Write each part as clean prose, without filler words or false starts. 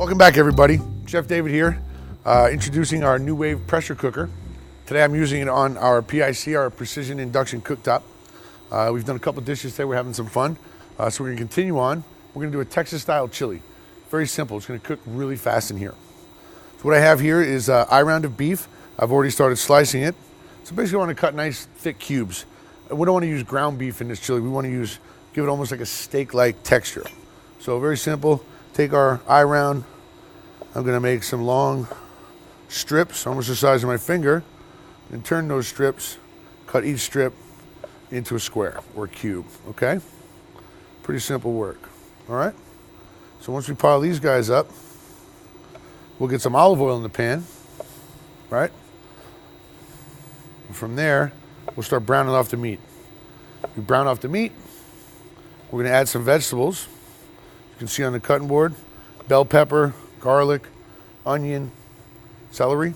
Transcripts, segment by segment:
Welcome back, everybody. Chef David here, introducing our New Wave pressure cooker. Today I'm using it on our PIC, our Precision Induction Cooktop. We've done a couple dishes today, we're having some fun. So we're gonna continue on. We're gonna do a Texas style chili. Very simple, it's gonna cook really fast in here. So what I have here is an eye round of beef. I've already started slicing it. So basically I wanna cut nice thick cubes. We don't wanna use ground beef in this chili. We wanna give it almost like a steak-like texture. So very simple, take our eye round. I'm gonna make some long strips, almost the size of my finger, and turn those strips, cut each strip into a square or a cube, okay? Pretty simple work, all right? So once we pile these guys up, we'll get some olive oil in the pan, right? And from there, we'll start browning off the meat. We brown off the meat, we're gonna add some vegetables. You can see on the cutting board, bell pepper, garlic, onion, celery.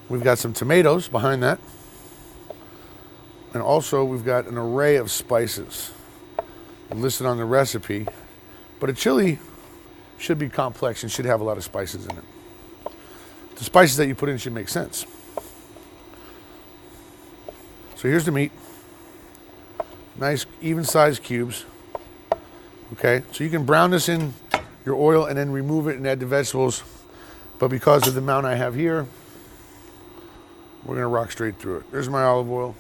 We've got some tomatoes behind that. And also we've got an array of spices listed on the recipe. But a chili should be complex and should have a lot of spices in it. The spices that you put in should make sense. So here's the meat. Nice even sized cubes. Okay, so you can brown this in your oil and then remove it and add the vegetables. But because of the amount I have here, we're gonna rock straight through it. There's my olive oil,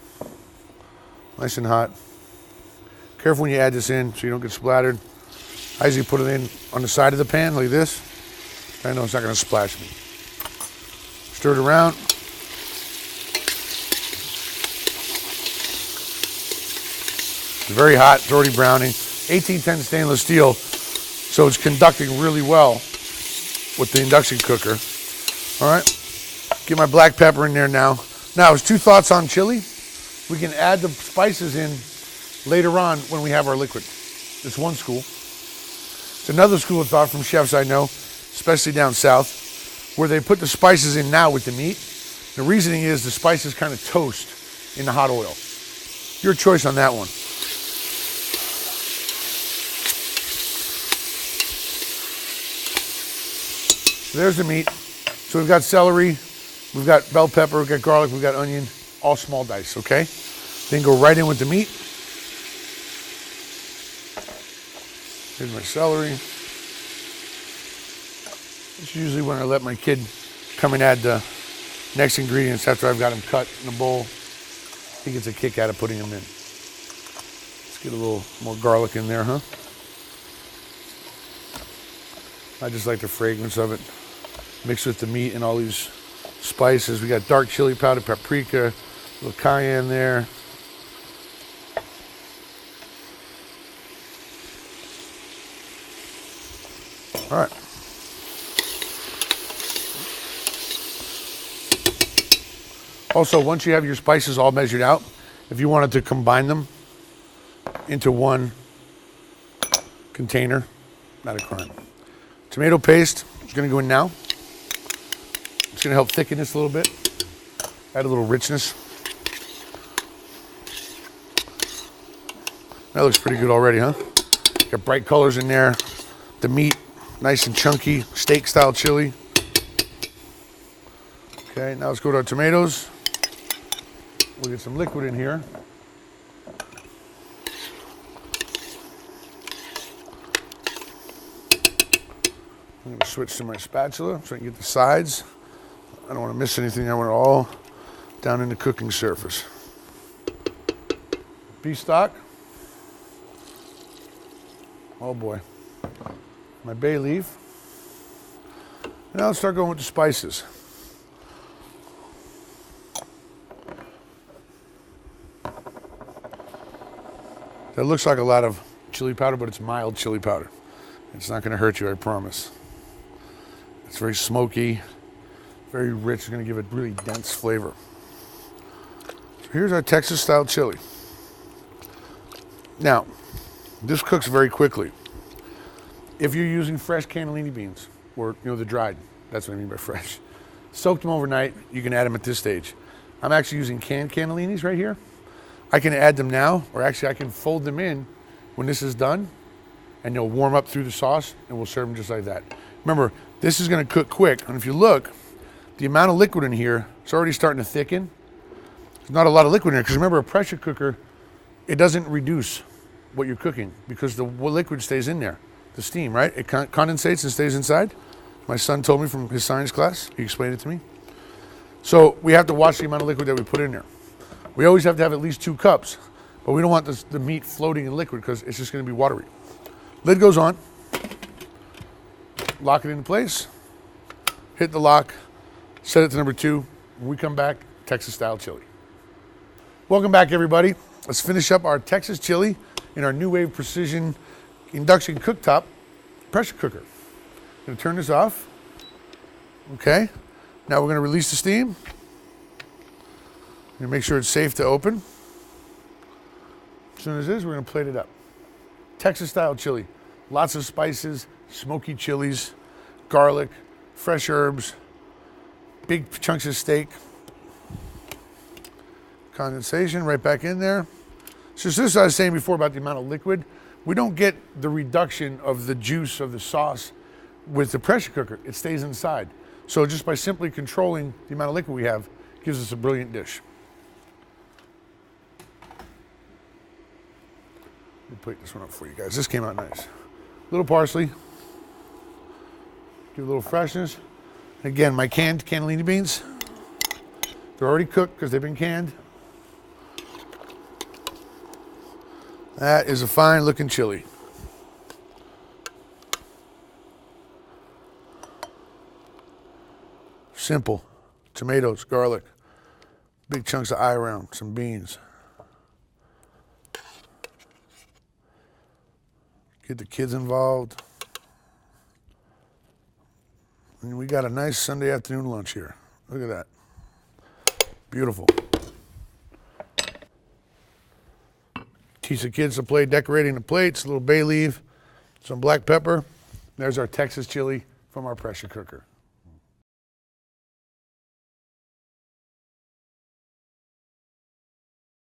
nice and hot. Careful when you add this in so you don't get splattered. I usually put it in on the side of the pan like this. I know it's not gonna splash me. Stir it around. It's very hot, it's already browning. 1810 stainless steel, so it's conducting really well with the induction cooker. All right, get my black pepper in there now. Now, there's two thoughts on chili. We can add the spices in later on when we have our liquid. It's one school. It's another school of thought from chefs I know, especially down south, where they put the spices in now with the meat. The reasoning is the spices kind of toast in the hot oil. Your choice on that one. There's the meat. So we've got celery, we've got bell pepper, we've got garlic, we've got onion, all small dice, okay? Then go right in with the meat. Here's my celery. It's usually when I let my kid come and add the next ingredients after I've got them cut in a bowl. He gets a kick out of putting them in. Let's get a little more garlic in there, huh? I just like the fragrance of it. Mixed with the meat and all these spices. We got dark chili powder, paprika, a little cayenne there. All right. Also, once you have your spices all measured out, if you wanted to combine them into one container, not a crime. Tomato paste is going to go in now. It's going to help thicken this a little bit, add a little richness. That looks pretty good already, huh? Got bright colors in there. The meat, nice and chunky, steak style chili. Okay, now let's go to our tomatoes. We'll get some liquid in here. I'm gonna switch to my spatula so I can get the sides. I don't want to miss anything. I want it all down in the cooking surface. Beef stock. Oh boy. My bay leaf. Now let's start going with the spices. That looks like a lot of chili powder, but it's mild chili powder. It's not going to hurt you, I promise. It's very smoky, very rich. It's going to give it really dense flavor. So here's our Texas style chili. Now, this cooks very quickly. If you're using fresh cannellini beans, or the dried, that's what I mean by fresh. Soak them overnight, you can add them at this stage. I'm actually using canned cannellinis right here. I can add them now, or actually I can fold them in when this is done, and they'll warm up through the sauce, and we'll serve them just like that. Remember, this is gonna cook quick, and if you look, the amount of liquid in here is already starting to thicken. There's not a lot of liquid in here, because remember, a pressure cooker, it doesn't reduce what you're cooking because the liquid stays in there, the steam, right? It condensates and stays inside. My son told me from his science class, he explained it to me. So we have to watch the amount of liquid that we put in there. We always have to have at least 2 cups, but we don't want the meat floating in liquid because it's just gonna be watery. Lid goes on, lock it into place, hit the lock, set it to number 2. When we come back, Texas style chili. Welcome back, everybody. Let's finish up our Texas chili in our New Wave Precision induction cooktop pressure cooker. Gonna turn this off. Okay. Now we're gonna release the steam. Gonna make sure it's safe to open. As soon as it is, we're gonna plate it up. Texas style chili. Lots of spices, smoky chilies, garlic, fresh herbs, big chunks of steak. Condensation right back in there. So this is what I was saying before about the amount of liquid. We don't get the reduction of the juice of the sauce with the pressure cooker. It stays inside. So just by simply controlling the amount of liquid we have, gives us a brilliant dish. Let me plate this one up for you guys. This came out nice. Little parsley. Give a little freshness. Again, my canned cannellini beans. They're already cooked because they've been canned. That is a fine looking chili. Simple. Tomatoes, garlic, big chunks of eye round, some beans. Get the kids involved. And we got a nice Sunday afternoon lunch here. Look at that. Beautiful. Teach the kids to play decorating the plates, a little bay leaf, some black pepper. There's our Texas chili from our pressure cooker.